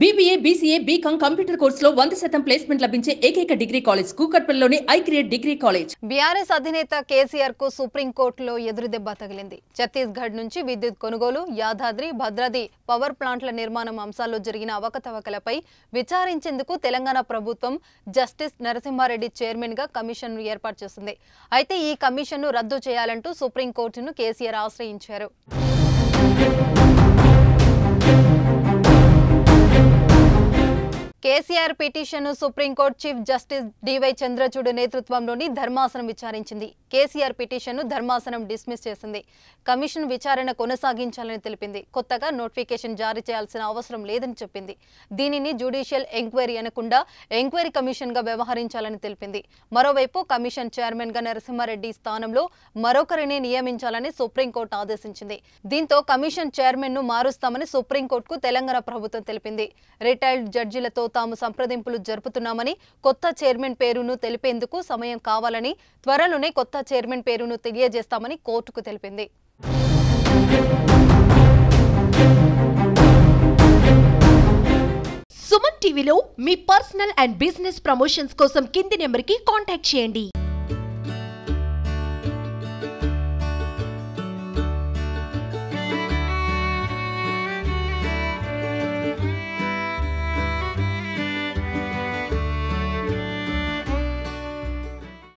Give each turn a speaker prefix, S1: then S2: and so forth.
S1: BBA, BCA, BCom computer కోర్సులో 100% placement లభించే ఏకైక డిగ్రీ కాలేజ్ కూకట్పల్లిలోని ఐక్రియేట్ డిగ్రీ కాలేజ్.
S2: బీఆర్ఎస్ అధినేత కేసీఆర్ కు సుప్రీం కోర్టులో ఎదురుదెబ్బ తగిలింది. ఛత్తీస్గఢ్ నుంచి విద్యుత్ కొనుగోలు, యాదాద్రి, భద్రాద్రి పవర్ ప్లాంట్ల నిర్మాణం అంశాల్లో జరిగిన అవకతవకలపై విచారించేందుకు తెలంగాణ ప్రభుత్వం జస్టిస్ నరసింహారెడ్డి చైర్మన్ గా కమిషన్ను ఏర్పాటు చేసింది. అయితే ఈ కమిషన్ను రద్దు చేయాలంటూ సుప్రీం కోర్టును కేసీఆర్ ఆశ్రయించారు. కేసీఆర్ పిటిషన్ను supreme court chief justice DY Chandrachud నేతృత్వంలోని ధర్మాసనం విచారించింది. కేసీఆర్ పిటిషన్ను ధర్మాసనం డిస్మిస్ చేసింది. కమిషన్ విచారణ కొనసాగించాలని తెలిపింది. కొత్తగా నోటిఫికేషన్ జారీ చేయాల్సిన అవసరం లేదని చెప్పింది. దీనిని జ్యుడిషియల్ ఎంక్వైరీ అనకుండా ఎంక్వైరీ కమిషన్ గా వ్యవహరించాలని తెలిపింది. మరోవైపు కమిషన్ చైర్మన్ గా నరసింహారెడ్డి స్థానంలో మరొకరిని నియమించాలని సుప్రీంకోర్టు ఆదేశించింది. దీంతో కమిషన్ చైర్మన్ ను మారుస్తామని సుప్రీంకోర్టుకు తెలంగాణ ప్రభుత్వం తెలిపింది. రిటైర్డ్ జడ్జిలతో తాము సంప్రదింపులు జరుపుతున్నామని, కొత్త చైర్మన్ పేరును తెలిపేందుకు సమయం కావాలని, త్వరలోనే కొత్త చైర్మన్ పేరును తెలియజేస్తామని కోర్టుకు తెలిపింది.
S3: సుమన్ టీవీలో మీ పర్సనల్ అండ్ బిజినెస్ ప్రమోషన్స్ కోసం కింది నెంబర్కి కాంటాక్ట్ చేయండి.